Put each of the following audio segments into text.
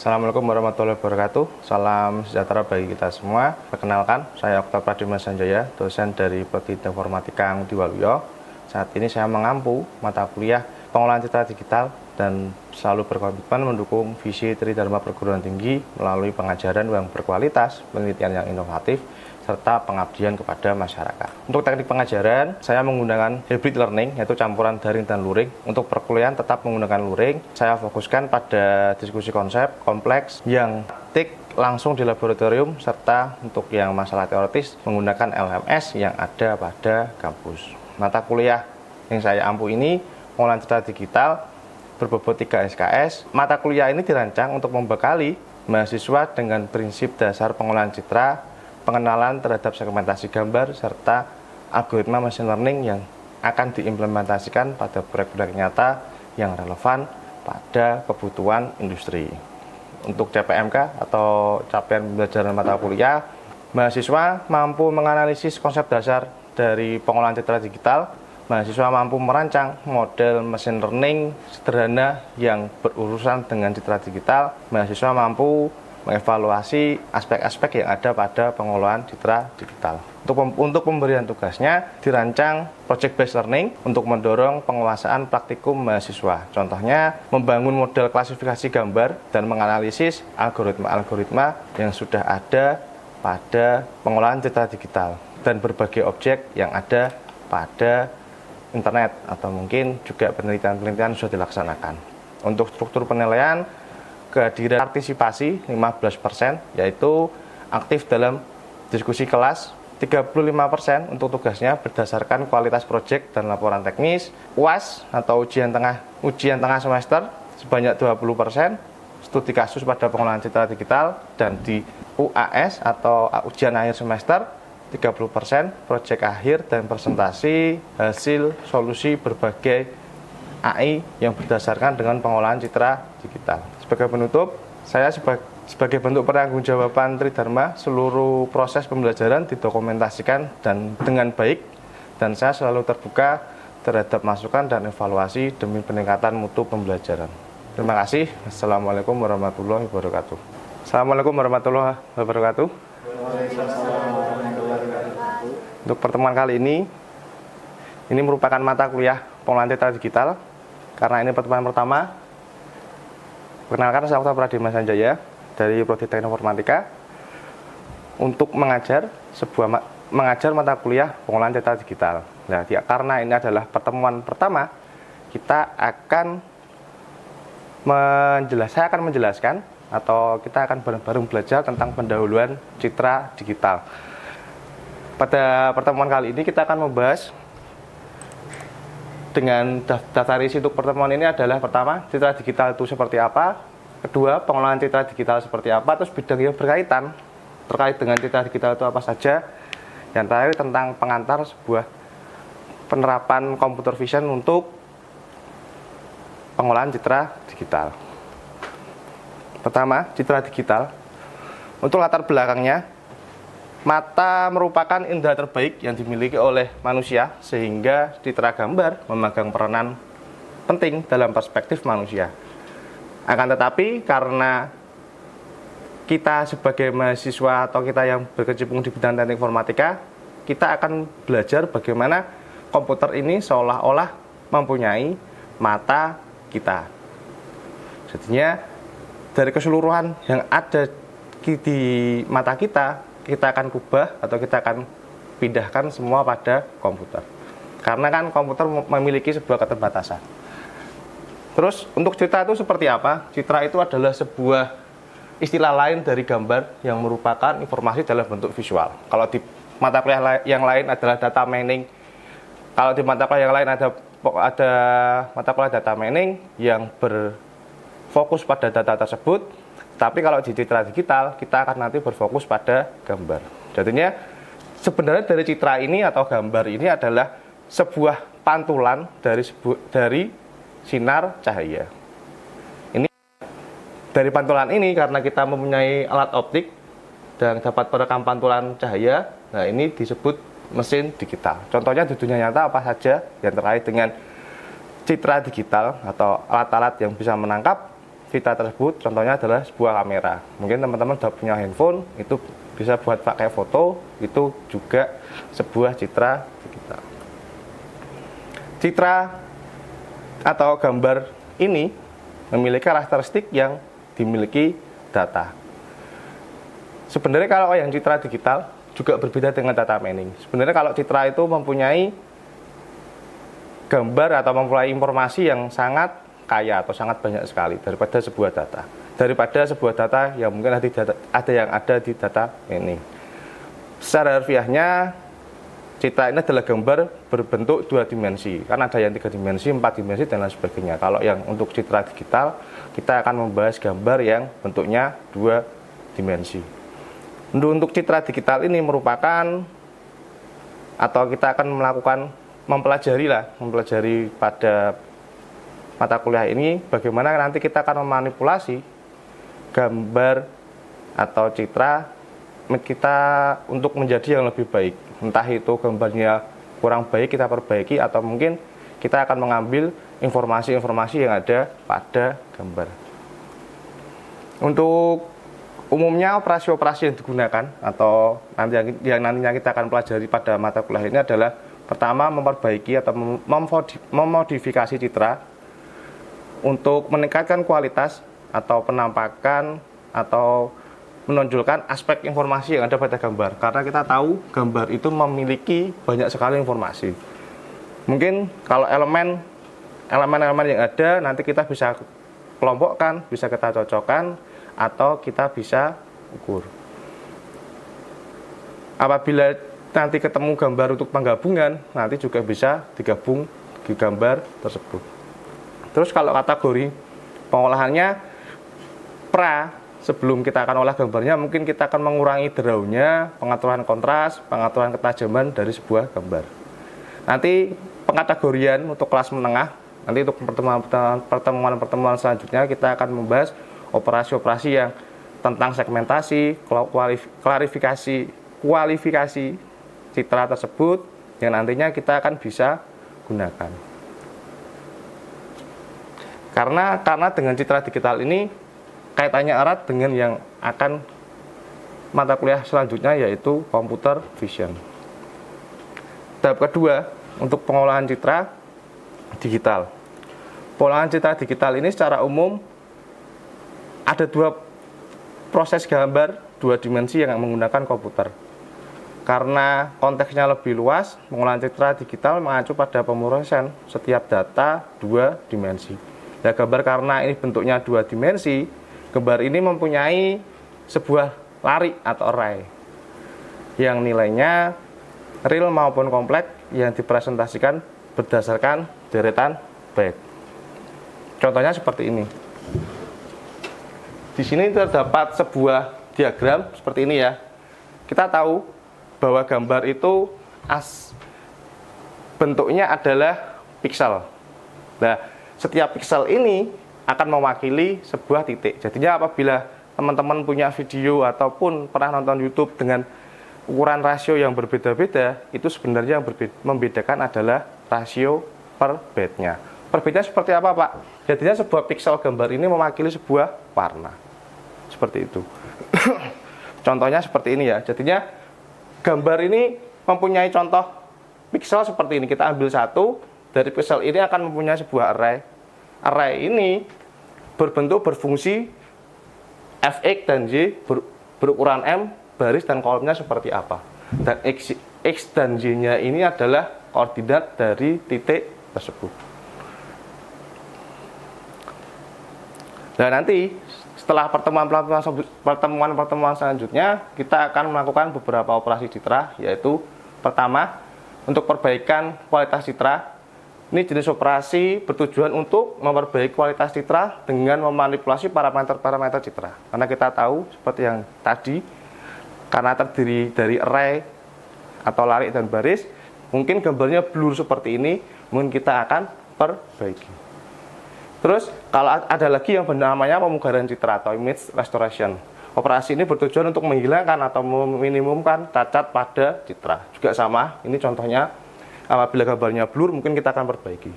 Assalamualaikum warahmatullahi wabarakatuh. Salam sejahtera bagi kita semua. Perkenalkan, saya Okta Pradima Sanjaya, dosen dari Prodi Informatika Ngudi Waluyo. Saat ini saya mengampu mata kuliah pengolahan citra digital dan selalu berkomitmen mendukung visi Tridharma Perguruan Tinggi melalui pengajaran yang berkualitas, penelitian yang inovatif, serta pengabdian kepada masyarakat. Untuk teknik pengajaran, saya menggunakan hybrid learning, yaitu campuran daring dan luring. Untuk perkuliahan tetap menggunakan luring. Saya fokuskan pada diskusi konsep kompleks yang praktik langsung di laboratorium, serta untuk yang masalah teoritis menggunakan LMS yang ada pada kampus. Mata kuliah yang saya ampu ini, pengolahan citra digital, berbobot 3 SKS. Mata kuliah ini dirancang untuk membekali mahasiswa dengan prinsip dasar pengolahan citra, pengenalan terhadap segmentasi gambar, serta algoritma machine learning yang akan diimplementasikan pada proyek-proyek nyata yang relevan pada kebutuhan industri. Untuk CPMK atau capaian pembelajaran mata kuliah, mahasiswa mampu menganalisis konsep dasar dari pengolahan citra digital, mahasiswa mampu merancang model machine learning sederhana yang berurusan dengan citra digital, mahasiswa mampu mengevaluasi aspek-aspek yang ada pada pengolahan citra digital. Untuk pemberian tugasnya dirancang project based learning untuk mendorong penguasaan praktikum mahasiswa. Contohnya membangun model klasifikasi gambar dan menganalisis algoritma-algoritma yang sudah ada pada pengolahan citra digital dan berbagai objek yang ada pada internet, atau mungkin juga penelitian-penelitian sudah dilaksanakan. Untuk struktur penilaian, kehadiran partisipasi 15%, yaitu aktif dalam diskusi kelas. 35% untuk tugasnya berdasarkan kualitas proyek dan laporan teknis. UAS atau ujian tengah semester sebanyak 20%, studi kasus pada pengolahan citra digital, dan di UAS atau ujian akhir semester 30%, proyek akhir dan presentasi hasil solusi berbagai AI yang berdasarkan dengan pengolahan citra digital. Sebagai penutup, saya sebagai bentuk pertanggungjawaban Tridharma, seluruh proses pembelajaran didokumentasikan dan dengan baik, dan saya selalu terbuka terhadap masukan dan evaluasi demi peningkatan mutu pembelajaran. Terima kasih. Assalamualaikum warahmatullahi wabarakatuh. Assalamualaikum warahmatullahi wabarakatuh. Untuk pertemuan kali ini merupakan mata kuliah pengolahan citra digital. Karena ini pertemuan pertama, perkenalkan, saya Okta Pradima Sanjaya dari Prodi Teknik Informatika untuk mengajar mata kuliah pengolahan citra digital. Nah, karena ini adalah pertemuan pertama, saya akan menjelaskan atau kita akan bareng-bareng belajar tentang pendahuluan citra digital. Pada pertemuan kali ini kita akan membahas dengan daftar isi untuk pertemuan ini adalah: pertama, citra digital itu seperti apa; kedua, pengolahan citra digital seperti apa; terus bidang yang berkaitan terkait dengan citra digital itu apa saja; yang terakhir tentang pengantar sebuah penerapan computer vision untuk pengolahan citra digital. Pertama, citra digital. Untuk latar belakangnya, mata merupakan indera terbaik yang dimiliki oleh manusia, sehingga citra gambar memegang peranan penting dalam perspektif manusia. Akan tetapi, karena kita sebagai mahasiswa atau kita yang berkecimpung di bidang teknik informatika, kita akan belajar bagaimana komputer ini seolah-olah mempunyai mata kita. Jadinya, dari keseluruhan yang ada di mata kita akan kubah atau kita akan pindahkan semua pada komputer. Karena kan komputer memiliki sebuah keterbatasan. Terus untuk citra itu seperti apa? Citra itu adalah sebuah istilah lain dari gambar yang merupakan informasi dalam bentuk visual. Kalau di mata kuliah yang lain adalah data mining. Kalau di mata kuliah yang lain ada mata kuliah data mining yang berfokus pada data tersebut. Tapi kalau di citra digital, kita akan nanti berfokus pada gambar. Jadinya sebenarnya dari citra ini atau gambar ini adalah sebuah pantulan dari sinar cahaya. Ini dari pantulan ini, karena kita mempunyai alat optik dan dapat merekam pantulan cahaya, nah ini disebut mesin digital. Contohnya di dunia nyata apa saja yang terkait dengan citra digital atau alat-alat yang bisa menangkap Vita tersebut contohnya adalah sebuah kamera. Mungkin teman-teman sudah punya handphone, itu bisa buat pakai foto, itu juga sebuah citra digital. Citra atau gambar ini memiliki karakteristik yang dimiliki data. Sebenarnya kalau yang citra digital juga berbeda dengan data mining. Sebenarnya kalau citra itu mempunyai gambar atau mempunyai informasi yang sangat kaya atau sangat banyak sekali daripada sebuah data. Daripada sebuah data yang mungkin ada yang ada di data mining. Secara harfiahnya, citra ini adalah gambar berbentuk 2 dimensi. Kan ada yang 3 dimensi, 4 dimensi, dan lain sebagainya. Kalau yang untuk citra digital, kita akan membahas gambar yang bentuknya 2 dimensi. Untuk citra digital ini merupakan, atau kita akan mempelajari pada mata kuliah ini bagaimana nanti kita akan memanipulasi gambar atau citra kita untuk menjadi yang lebih baik. Entah itu gambarnya kurang baik kita perbaiki, atau mungkin kita akan mengambil informasi-informasi yang ada pada gambar. Untuk umumnya operasi-operasi yang digunakan atau yang nantinya kita akan pelajari pada mata kuliah ini adalah pertama, memperbaiki atau memodifikasi citra untuk meningkatkan kualitas atau penampakan atau menonjolkan aspek informasi yang ada pada gambar. Karena kita tahu gambar itu memiliki banyak sekali informasi. Mungkin kalau elemen-elemen yang ada nanti kita bisa kelompokkan, bisa kita cocokkan, atau kita bisa ukur. Apabila nanti ketemu gambar untuk penggabungan, nanti juga bisa digabung di gambar tersebut. Terus kalau kategori pengolahannya sebelum kita akan olah gambarnya, mungkin kita akan mengurangi drawnya, pengaturan kontras, pengaturan ketajaman dari sebuah gambar. Nanti pengkategorian untuk kelas menengah, nanti untuk pertemuan selanjutnya kita akan membahas operasi-operasi yang tentang segmentasi, kualifikasi citra tersebut yang nantinya kita akan bisa gunakan. Karena dengan citra digital ini kaitannya erat dengan yang akan mata kuliah selanjutnya, yaitu computer vision. Tahap kedua untuk pengolahan citra digital. Pengolahan citra digital ini secara umum ada 2 proses gambar 2 dimensi yang menggunakan komputer. Karena konteksnya lebih luas, pengolahan citra digital mengacu pada pemrosesan setiap data 2 dimensi. Ya, gambar karena ini bentuknya 2 dimensi, gambar ini mempunyai sebuah lari atau array yang nilainya real maupun kompleks yang dipresentasikan berdasarkan deretan byte. Contohnya seperti ini. Di sini terdapat sebuah diagram seperti ini ya. Kita tahu bahwa gambar itu bentuknya adalah piksel. Nah, setiap piksel ini akan mewakili sebuah titik. Jadinya apabila teman-teman punya video ataupun pernah nonton YouTube dengan ukuran rasio yang berbeda-beda, itu sebenarnya yang membedakan adalah rasio per byte-nya. Perbedaannya seperti apa, Pak? Jadinya sebuah piksel gambar ini mewakili sebuah warna. Seperti itu. Contohnya seperti ini ya. Jadinya gambar ini mempunyai contoh piksel seperti ini. Kita ambil satu. Dari piksel ini akan mempunyai sebuah array. Array ini berfungsi fx dan y berukuran m, baris dan kolomnya seperti apa. Dan x dan y-nya ini adalah koordinat dari titik tersebut. Dan nanti setelah pertemuan selanjutnya kita akan melakukan beberapa operasi citra, yaitu pertama untuk perbaikan kualitas citra. Ini jenis operasi bertujuan untuk memperbaiki kualitas citra dengan memanipulasi parameter-parameter citra. Karena kita tahu seperti yang tadi, karena terdiri dari array atau lari dan baris, mungkin gambarnya blur seperti ini, mungkin kita akan perbaiki. Terus kalau ada lagi yang namanya pemugaran citra atau image restoration. Operasi ini bertujuan untuk menghilangkan atau meminimumkan cacat pada citra. Juga sama, ini contohnya. Apabila gambarnya blur, mungkin kita akan perbaiki.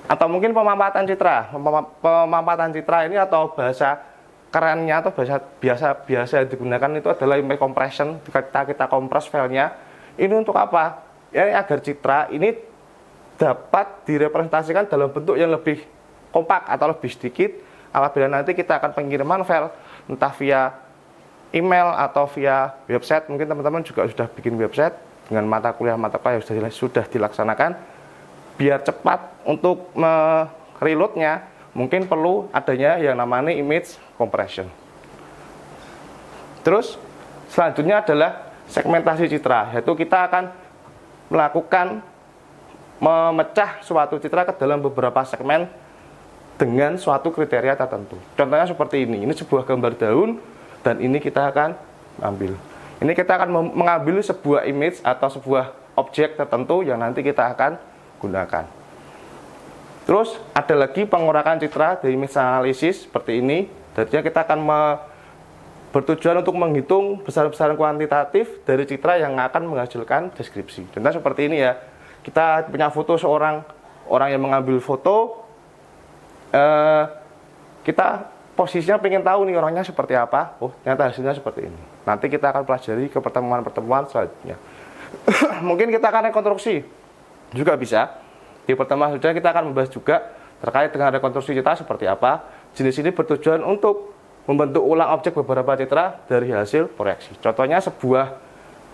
Atau mungkin pemampatan citra. Pemampatan citra ini atau bahasa kerennya atau bahasa biasa digunakan itu adalah image compression. Kita kompres filenya. Ini untuk apa? Ya, agar citra ini dapat direpresentasikan dalam bentuk yang lebih kompak atau lebih sedikit apabila nanti kita akan pengiriman file entah via email atau via website. Mungkin teman-teman juga sudah bikin website dengan mata kuliah yang sudah dilaksanakan. Biar cepat untuk reloadnya, mungkin perlu adanya yang namanya image compression. Terus selanjutnya adalah segmentasi citra, yaitu kita akan melakukan memecah suatu citra ke dalam beberapa segmen dengan suatu kriteria tertentu. Contohnya seperti ini sebuah gambar daun, dan ini kita akan ambil. Ini kita akan mengambil sebuah image atau sebuah objek tertentu yang nanti kita akan gunakan. Terus ada lagi pengurakan citra dari image analysis seperti ini. Jadinya kita akan bertujuan untuk menghitung besar-besaran kuantitatif dari citra yang akan menghasilkan deskripsi. Contohnya seperti ini ya. Kita punya foto orang yang mengambil foto. Kita posisinya pengen tahu nih orangnya seperti apa. Oh, ternyata hasilnya seperti ini. Nanti kita akan pelajari ke pertemuan-pertemuan selanjutnya. Mungkin kita akan rekonstruksi juga bisa. Di pertemuan saja kita akan membahas juga terkait dengan rekonstruksi citra seperti apa. Jenis ini bertujuan untuk membentuk ulang objek beberapa citra dari hasil proyeksi. Contohnya sebuah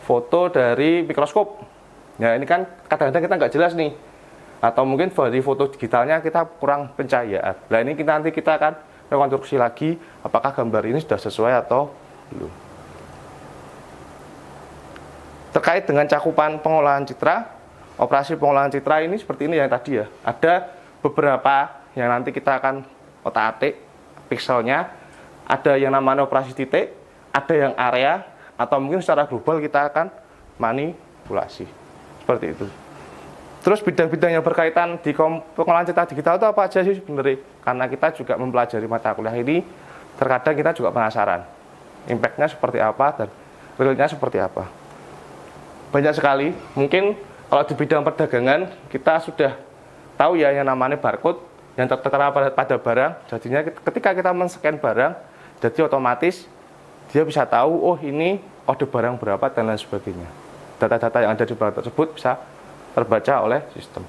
foto dari mikroskop. Ya, ini kan kadang-kadang kita nggak jelas nih. Atau mungkin dari foto digitalnya kita kurang pencahayaan. Nah, ini nanti kita akan rekonstruksi lagi apakah gambar ini sudah sesuai atau belum. Terkait dengan cakupan pengolahan citra, operasi pengolahan citra ini seperti ini yang tadi ya. Ada beberapa yang nanti kita akan otak-atik pixelnya. Ada yang namanya operasi titik, ada yang area, atau mungkin secara global kita akan manipulasi. Seperti itu. Terus bidang-bidang yang berkaitan di pengolahan citra digital itu apa aja sih sebenarnya? Karena kita juga mempelajari mata kuliah ini, terkadang kita juga penasaran. Impact-nya seperti apa dan realnya seperti apa. Banyak sekali, mungkin kalau di bidang perdagangan kita sudah tahu ya yang namanya barcode yang tertera pada barang. Jadinya ketika kita men-scan barang, jadi otomatis dia bisa tahu oh ini kode barang berapa dan lain sebagainya. Data-data yang ada di barang tersebut bisa terbaca oleh sistem.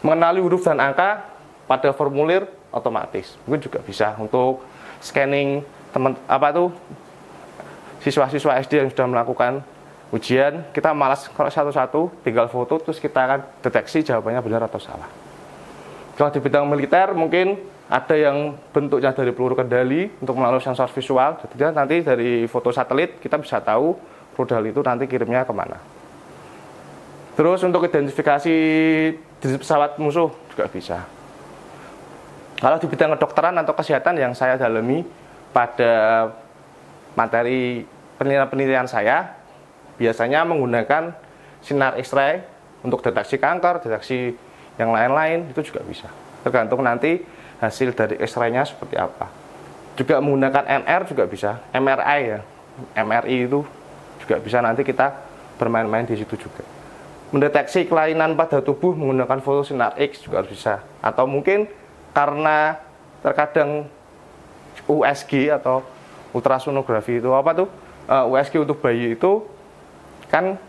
Mengenali huruf dan angka pada formulir otomatis mungkin juga bisa untuk scanning siswa-siswa SD yang sudah melakukan ujian. Kita malas kalau satu-satu tinggal foto terus kita akan deteksi jawabannya benar atau salah. Kalau di bidang militer mungkin ada yang bentuknya dari peluru kendali untuk melalui sensor visual. Jadi nanti dari foto satelit kita bisa tahu rudal itu nanti kirimnya kemana. Terus untuk identifikasi jenis pesawat musuh juga bisa. Kalau di bidang kedokteran atau kesehatan yang saya dalami pada materi penelitian saya, biasanya menggunakan sinar X-ray untuk deteksi kanker, deteksi yang lain-lain, itu juga bisa. Tergantung nanti hasil dari X-ray-nya seperti apa. Juga menggunakan MR juga bisa, MRI ya. MRI itu juga bisa, nanti kita bermain-main di situ juga. Mendeteksi kelainan pada tubuh menggunakan foto sinar X juga bisa. Atau mungkin karena terkadang USG atau ultrasonografi itu apa tuh? USG untuk bayi itu kan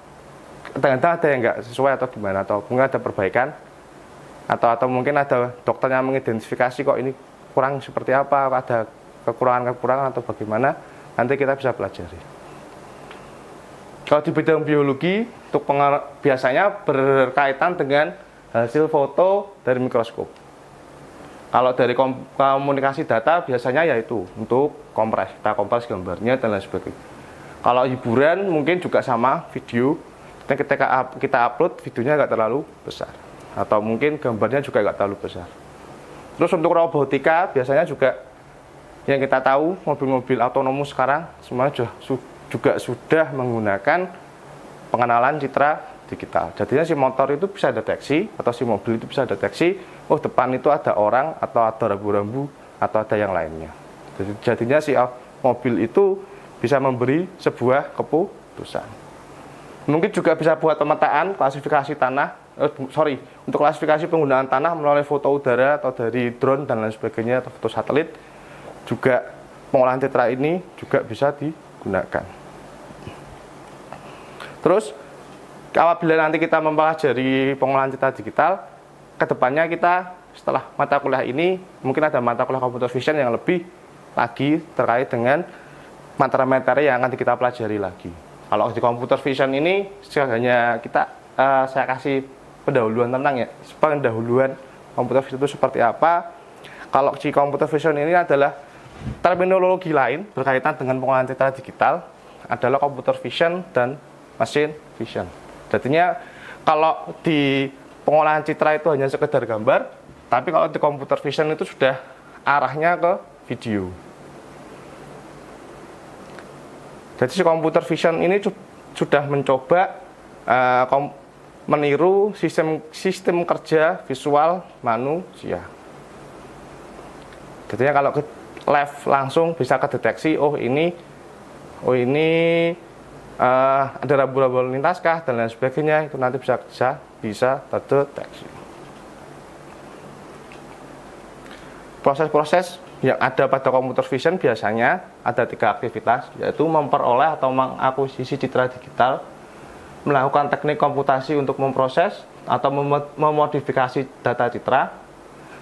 kadang-kadang ada yang nggak sesuai atau gimana, atau mungkin ada perbaikan, atau mungkin ada dokternya mengidentifikasi kok ini kurang seperti apa, ada kekurangan atau bagaimana, nanti kita bisa pelajari. Kalau di bidang biologi, untuk biasanya berkaitan dengan hasil foto dari mikroskop. Kalau dari komunikasi data biasanya yaitu untuk kita kompres gambarnya dan lain sebagainya. Kalau hiburan mungkin juga sama video, ketika kita upload videonya nggak terlalu besar, atau mungkin gambarnya juga nggak terlalu besar. Terus untuk robotika biasanya juga yang kita tahu mobil-mobil otonom sekarang semuanya juga sudah menggunakan pengenalan citra digital. Jadinya si motor itu bisa deteksi atau si mobil itu bisa deteksi, oh depan itu ada orang atau ada rambu-rambu atau ada yang lainnya. Jadinya si mobil itu bisa memberi sebuah keputusan. Mungkin juga bisa buat pemetaan klasifikasi tanah untuk klasifikasi penggunaan tanah melalui foto udara atau dari drone dan lain sebagainya atau foto satelit, juga pengolahan citra ini juga bisa digunakan. Terus apabila nanti kita mempelajari pengolahan citra digital, kedepannya kita setelah mata kuliah ini mungkin ada mata kuliah computer vision yang lebih lagi terkait dengan materi-materi yang akan kita pelajari lagi. Kalau di computer vision ini hanya saya kasih pendahuluan tentang pendahuluan computer vision itu seperti apa. Kalau di computer vision ini adalah terminologi lain berkaitan dengan pengolahan citra digital adalah computer vision dan machine vision. Jadinya kalau di pengolahan citra itu hanya sekedar gambar, tapi kalau di computer vision itu sudah arahnya ke video. Jadi si computer vision ini sudah mencoba meniru sistem kerja visual manusia. Jadinya kalau ke live langsung bisa kedeteksi, oh ini ada rambu-rambu lintas kah dan lain sebagainya, itu nanti bisa terdeteksi. Proses-proses yang ada pada computer vision biasanya ada 3 aktivitas, yaitu memperoleh atau mengakuisisi citra digital, melakukan teknik komputasi untuk memproses atau memodifikasi data citra.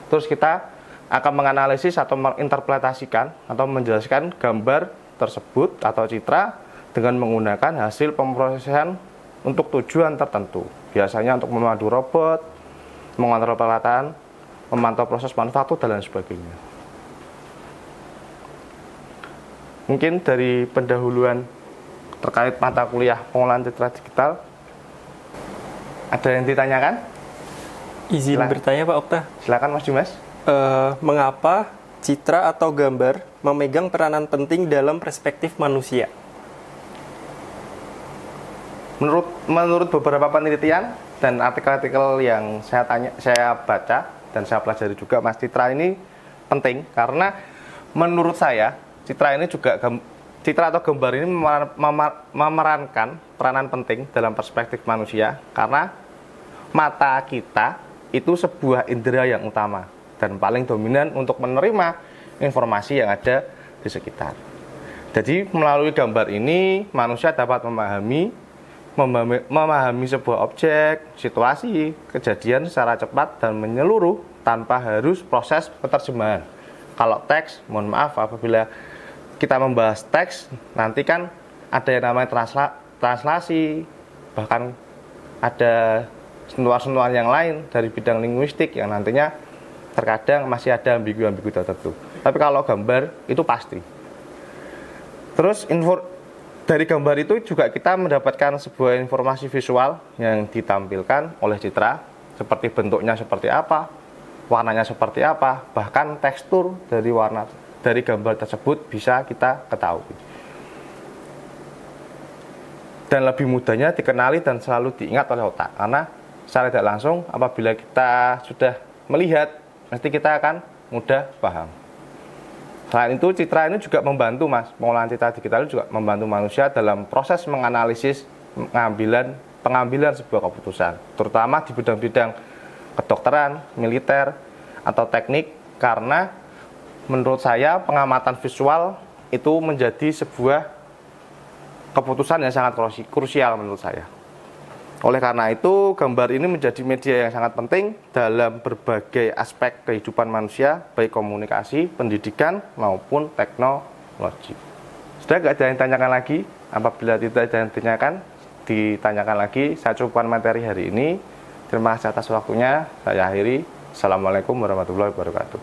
Terus kita akan menganalisis atau menginterpretasikan atau menjelaskan gambar tersebut atau citra dengan menggunakan hasil pemrosesan untuk tujuan tertentu. Biasanya untuk memandu robot, mengontrol peralatan, memantau proses manufaktur dan lain sebagainya. Mungkin dari pendahuluan terkait mata kuliah pengolahan citra digital, ada yang ditanyakan? Izin bertanya Pak Okta. Silakan Mas Dimas. Mengapa citra atau gambar memegang peranan penting dalam perspektif manusia? Menurut beberapa penelitian dan artikel-artikel yang saya baca dan saya pelajari juga, Mas, citra ini penting karena menurut saya citra atau gambar ini memerankan peranan penting dalam perspektif manusia karena mata kita itu sebuah indera yang utama dan paling dominan untuk menerima informasi yang ada di sekitar. Jadi melalui gambar ini manusia dapat memahami sebuah objek, situasi, kejadian secara cepat dan menyeluruh tanpa harus proses penerjemahan. Kalau teks, mohon maaf apabila kita membahas teks, nanti kan ada yang namanya translasi, bahkan ada sentuhan-sentuhan yang lain dari bidang linguistik yang nantinya terkadang masih ada ambigu-ambigu tertentu. Tapi kalau gambar itu pasti. Terus dari gambar itu juga kita mendapatkan sebuah informasi visual yang ditampilkan oleh citra, seperti bentuknya seperti apa, warnanya seperti apa, bahkan tekstur dari gambar tersebut bisa kita ketahui. Dan lebih mudahnya dikenali dan selalu diingat oleh otak, karena secara tidak langsung apabila kita sudah melihat, mesti kita akan mudah paham. Selain itu, citra ini juga membantu, Mas, pengolahan citra digital juga membantu manusia dalam proses menganalisis pengambilan sebuah keputusan, terutama di bidang-bidang kedokteran, militer, atau teknik, karena menurut saya pengamatan visual itu menjadi sebuah keputusan yang sangat krusial menurut saya. Oleh karena itu, gambar ini menjadi media yang sangat penting dalam berbagai aspek kehidupan manusia, baik komunikasi, pendidikan, maupun teknologi. Sudah tidak ada yang ditanyakan lagi? Apabila tidak ada yang ditanyakan lagi, saya cukupkan materi hari ini. Terima kasih atas waktunya. Saya akhiri. Assalamualaikum warahmatullahi wabarakatuh.